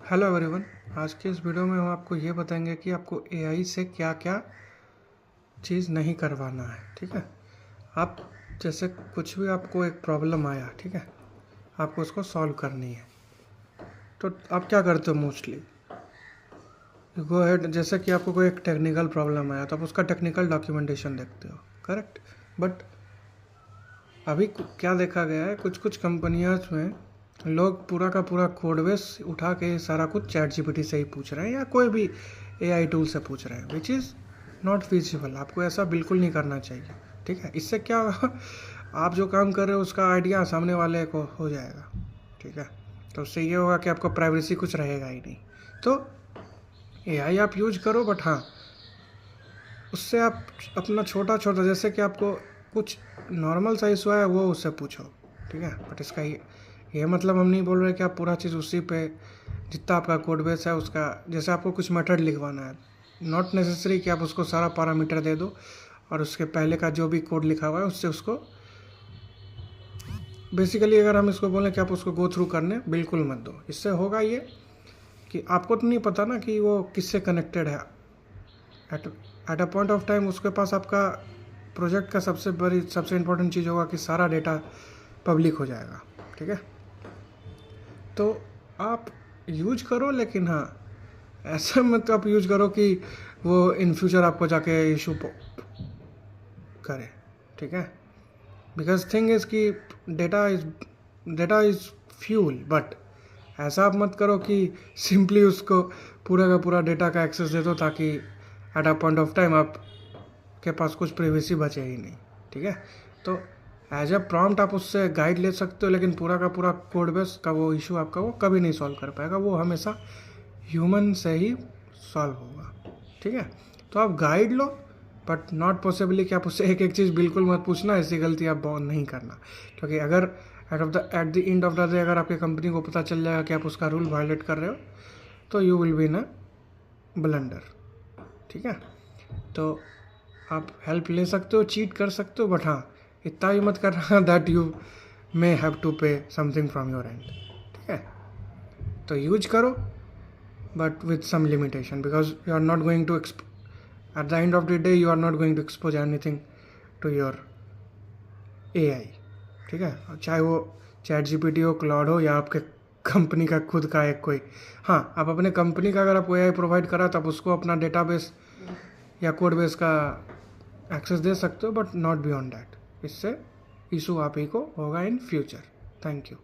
Hello everyone. आज के इस वीडियो में हम आपको ये बताएंगे कि आपको एआई से क्या क्या चीज़ नहीं करवाना है। ठीक है, आप जैसे कुछ भी आपको एक प्रॉब्लम आया, ठीक है, आपको उसको सॉल्व करनी है, तो आप क्या करते हो मोस्टली? गो हेड, जैसे कि आपको कोई एक टेक्निकल प्रॉब्लम आया तो आप उसका टेक्निकल डॉक्यूमेंटेशन देखते हो, करेक्ट। बट अभी क्या देखा गया है, कुछ कुछ कंपनियां में लोग पूरा का पूरा कोड बेस उठा के सारा कुछ चैट जीपीटी से ही पूछ रहे हैं या कोई भी एआई टूल से पूछ रहे हैं, विच इज़ नॉट फिजिबल। आपको ऐसा बिल्कुल नहीं करना चाहिए। ठीक है, इससे क्या होगा, आप जो काम कर रहे हो उसका आइडिया सामने वाले को हो जाएगा। ठीक है, तो उससे ये होगा कि आपको प्राइवेसी कुछ रहेगा ही नहीं। तो एआई आप यूज करो, बट हाँ, उससे आप अपना छोटा छोटा, जैसे कि आपको कुछ नॉर्मल सा इशू है वो उससे पूछो। ठीक है, बट इसका ये मतलब हम नहीं बोल रहे कि आप पूरा चीज़ उसी पे, जितना आपका कोड बेस है उसका, जैसे आपको कुछ मेथड लिखवाना है, नॉट नेसेसरी कि आप उसको सारा पैरामीटर दे दो और उसके पहले का जो भी कोड लिखा हुआ है उससे उसको, बेसिकली अगर हम इसको बोलें कि आप उसको गो थ्रू करने बिल्कुल मत दो। इससे होगा ये कि आपको तो नहीं पता ना कि वो किससे कनेक्टेड है। At a point of time उसके पास आपका प्रोजेक्ट का सबसे इम्पोर्टेंट चीज़ होगा कि सारा डेटा पब्लिक हो जाएगा। ठीक है, तो आप यूज करो, लेकिन हाँ, ऐसा मत आप यूज करो कि वो इन फ्यूचर आपको जाके इशू करे। ठीक है, बिकॉज थिंग इज़ कि डेटा इज़ फ्यूल, बट ऐसा आप मत करो कि सिंपली उसको पूरा का पूरा डेटा का एक्सेस दे दो ताकि at a point of time आप के पास कुछ प्राइवेसी बचे ही नहीं। ठीक है, तो एज अ प्रॉम्प्ट आप उससे गाइड ले सकते हो, लेकिन पूरा का पूरा कोड बेस का वो इशू आपका वो कभी नहीं सॉल्व कर पाएगा। वो हमेशा ह्यूमन से ही सॉल्व होगा। ठीक है, तो आप guide low, but not possibly कि आप उससे एक एक चीज़ बिल्कुल मत पूछना। ऐसी गलती आप बहुत नहीं करना, क्योंकि अगर eight the end of the day अगर आपकी कंपनी को पता चल जाएगा कि आप उसका रूल वायलेट कर रहे हो, तो you will be in a blunder. ठीक है, तो आप हेल्प ले सकते हो, चीट कर सकते हो, बट हाँ, इतना भी मत करना that you may have to pay something from your end. ठीक है, तो यूज करो, but with some limitation, because you are not going to at the end of the day you are not going to expose anything to your AI. ठीक है, चाहे वो chat GPT हो, cloud हो, या आपके कंपनी का खुद का एक कोई, हाँ, आप अपने कंपनी का अगर आप एआई प्रोवाइड करा तो आप उसको अपना डेटाबेस या कोड बेस का एक्सेस दे सकते हो, बट नॉट बियॉन्ड दैट। इससे इशू आप ही को होगा इन फ्यूचर। Thank you.